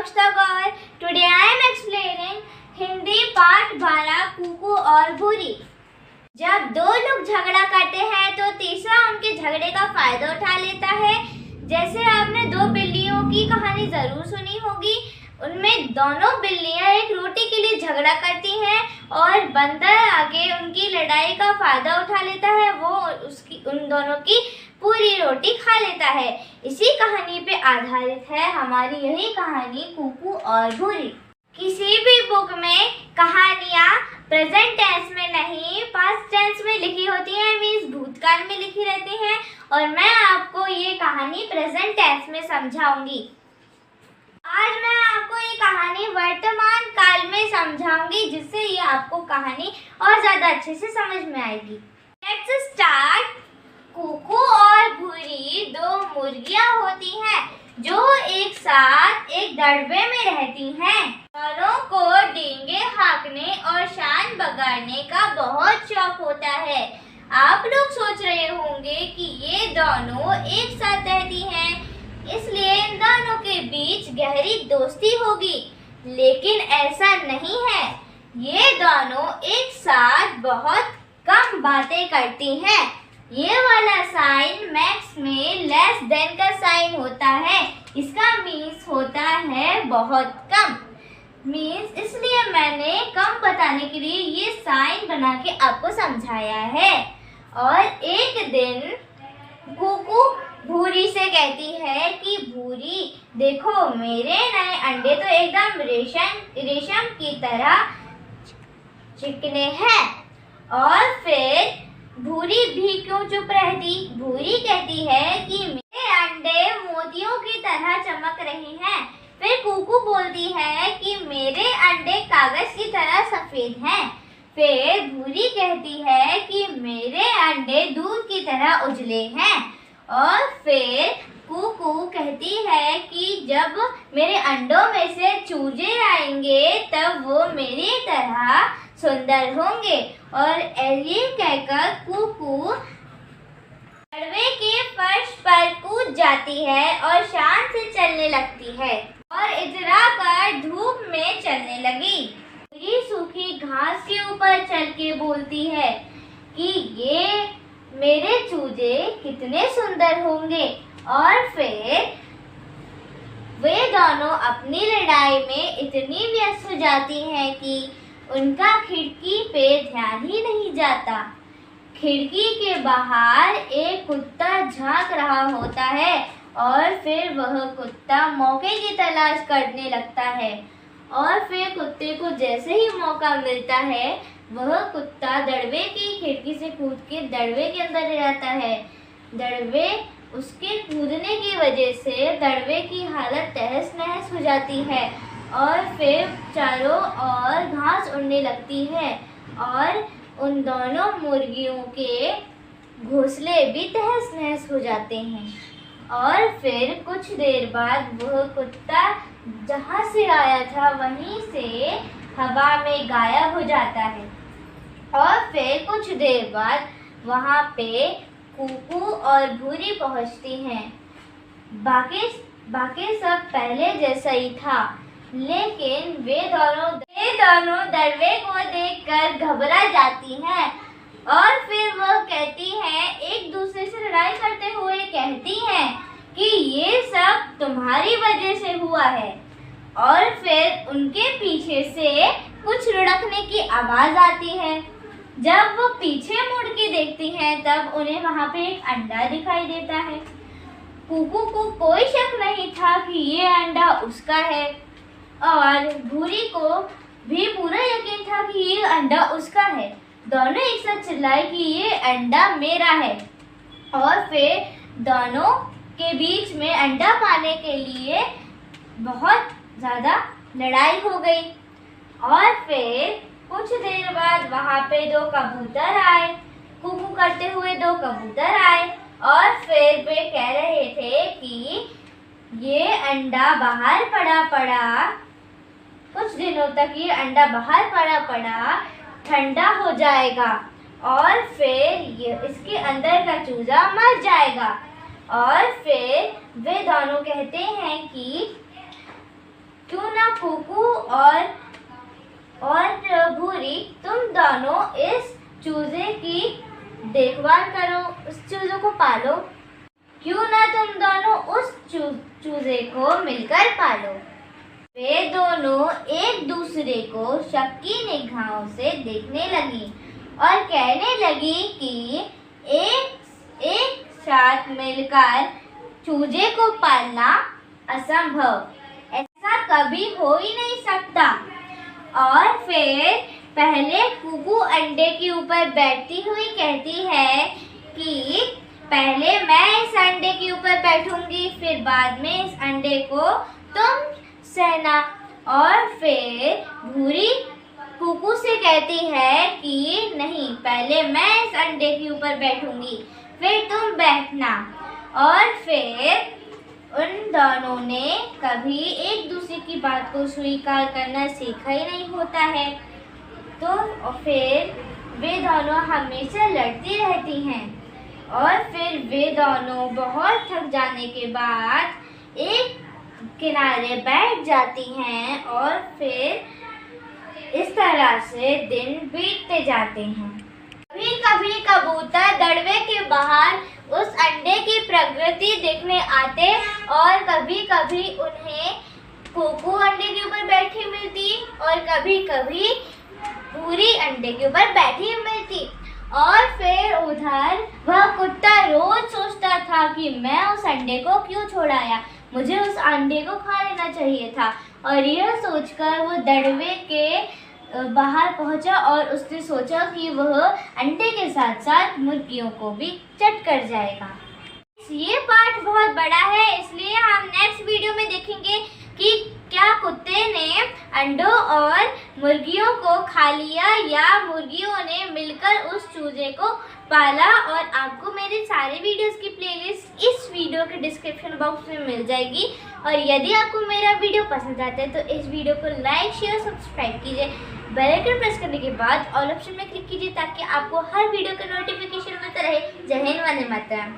Moksha Gaur. Today I am explaining Hindi part 12 Kuku और भूरी। जब दो लोग झगड़ा करते हैं तो तीसरा उनके झगड़े का फायदा उठा लेता है। जैसे आपने दो बिल्लियों की कहानी जरूर सुनी होगी। उनमें दोनों बिल्लियां एक रोटी के लिए झगड़ा करती हैं और बंदर आके उनकी लड़ाई का फायदा उठा लेता है। वो उन दोनों की पूरी रोटी खा लेता है। इसी कहानी पे आधारित है हमारी यही कहानी कुकू और भूरी। किसी भी बुक में कहानियाँ प्रेजेंट टेंस में नहीं पास्ट टेंस में लिखी होती हैं, मीन्स भूतकाल में लिखी रहती हैं, और मैं आपको ये कहानी प्रेजेंट टेंस में समझाऊंगी। आज मैं आपको ये कहानी वर्तमान काल में समझाऊंगी, जिससे ये आपको कहानी और ज्यादा अच्छे से समझ में आएगी। Let's start. कुकू और भूरी दो मुर्गियां होती हैं जो एक साथ एक दड़बे में रहती हैं। दोनों को डींगे हाँकने और शान बगाड़ने का बहुत शौक होता है। आप लोग सोच रहे होंगे कि ये दोनों एक साथ रहती हैं, इसलिए इन दोनों के बीच गहरी दोस्ती होगी, लेकिन ऐसा नहीं है। ये दोनों एक साथ बहुत कम बातें करती हैं। ये वाला साइन मैथ्स में लेस देन का साइन होता है। इसका मीन्स होता है बहुत कम। मीन्स इसलिए मैंने कम बताने के लिए ये साइन बना के आपको समझाया है। और एक दिन कुकू भूरी से कहती है कि भूरी देखो, मेरे नए अंडे तो एकदम रेशम की तरह चिकने हैं। और फिर भूरी भी क्यों चुप रहती? भूरी कहती है कि मेरे अंडे मोतियों की तरह चमक रहे हैं। फिर कुकू बोलती है कि मेरे अंडे कागज की तरह सफेद हैं। फिर भूरी कहती है कि मेरे अंडे दूध की तरह उजले हैं। और फिर कुकू कहती है कि जब मेरे अंडों में से चूजे आएंगे तब वो मेरी तरह सुंदर होंगे। और ये कहकर कुकू दड़बे के फर्श पर कूद जाती है और शान से चलने लगती है और इतरा कर धूप में चलने लगी। पूरी सूखी घास के ऊपर चल के बोलती है कि ये मेरे चूजे कितने सुंदर होंगे। और फिर वे दोनों अपनी लड़ाई में इतनी व्यस्त हो जाती हैं कि उनका खिड़की पे ध्यान ही नहीं जाता। खिड़की के बाहर एक कुत्ता झांक रहा होता है और फिर वह कुत्ता मौके की तलाश करने लगता है। और फिर कुत्ते को जैसे ही मौका मिलता है वह कुत्ता दड़बे की खिड़की से कूद के दड़बे के अंदर जाता है। दड़बे उसके कूदने की वजह से दड़बे की हालत तहस नहस हो जाती है और फिर चारों ओर घास उड़ने लगती है और उन दोनों मुर्गियों के घोंसले भी तहस नहस हो जाते हैं। और फिर कुछ देर बाद वह कुत्ता जहाँ से आया था वहीं से हवा में गायब हो जाता है। और फिर कुछ देर बाद वहाँ पे कुकू और भूरी पहुँचती हैं। बाकी सब पहले जैसा ही था, लेकिन वे दोनों दड़बे को देखकर घबरा जाती हैं। और फिर वह कहती हैं, एक दूसरे से लड़ाई करते हुए कहती हैं कि ये सब तुम्हारी वजह से हुआ है। और फिर उनके पीछे से कुछ लुढ़कने की आवाज आती है। जब वो पीछे मुड़ के देखती हैं तब उन्हें वहाँ पे एक अंडा दिखाई देता है। कुकू को कोई शक नहीं था कि ये अंडा उसका है और भूरी को भी पूरा यकीन था कि ये अंडा उसका है। दोनों एक साथ चिल्लाए कि ये अंडा मेरा है। और फिर दोनों के बीच में अंडा पाने के लिए बहुत ज़्यादा लड़ाई हो गई। और फिर कुछ देर बाद वहाँ पे दो कबूतर आए। कुकू करते हुए दो कबूतर आए और फिर वे कह रहे थे कि ये अंडा बाहर पड़ा कुछ दिनों तक ये अंडा बाहर पड़ा ठंडा हो जाएगा और फिर ये इसके अंदर का चूजा मर जाएगा। और फिर वे दोनों कहते हैं कि क्यों कुकू और भूरी, तुम दोनों इस चूजे की देखभाल करो, उस चूजे को पालो। क्यों ना तुम दोनों उस चूजे को मिलकर पालो। वे दोनों एक दूसरे को शक की निगाहों से देखने लगी और कहने लगी कि एक साथ मिलकर चूजे को पालना असंभव, ऐसा कभी हो ही नहीं सकता। और फिर पहले कुकू अंडे के ऊपर बैठती हुई कहती है कि पहले मैं इस अंडे के ऊपर बैठूंगी, फिर बाद में इस अंडे को तुम सहना। और फिर भूरी कुकू से कहती है कि नहीं, पहले मैं इस अंडे के ऊपर बैठूंगी, फिर तुम बैठना। और फिर उन दोनों ने कभी एक दूसरे की बात को स्वीकार करना सीखा ही नहीं होता है, तो फिर वे दोनों हमेशा लड़ती रहती हैं। और फिर वे दोनों बहुत थक जाने के बाद एक किनारे बैठ जाती हैं और फिर इस तरह से दिन बीतते जाते हैं। कभी कभी कबूतर दड़बे के बाहर उस अंडे की प्रकृति देखने आते और कभी कभी उन्हें कुकू अंडे के ऊपर बैठी मिलती और कभी कभी पूरी अंडे के ऊपर बैठी मिलती। और फिर उधर वह कुत्ता रोज सोचता था कि मैं उस अंडे को क्यों छोड़ाया, मुझे उस अंडे को खा लेना चाहिए था। और यह सोचकर वो दड़बे के बाहर पहुंचा और उसने सोचा कि वह अंडे के साथ साथ मुर्गियों को भी चट कर जाएगा। ये पार्ट बहुत बड़ा है, इसलिए हम नेक्स्ट वीडियो में देखेंगे कि क्या कुत्ते ने अंडों और मुर्गियों को खा लिया या मुर्गियों ने मिलकर उस चूजे को पाला। और आपको मेरे सारे वीडियोस की प्लेलिस्ट इस वीडियो के डिस्क्रिप्शन बॉक्स में मिल जाएगी। और यदि आपको मेरा वीडियो पसंद आता है तो इस वीडियो को लाइक शेयर सब्सक्राइब कीजिए। बेल आइकन प्रेस करने के बाद ऑल ऑप्शन में क्लिक कीजिए ताकि आपको हर वीडियो का नोटिफिकेशन मिलता रहे। जय हिंद, वंदे मातरम।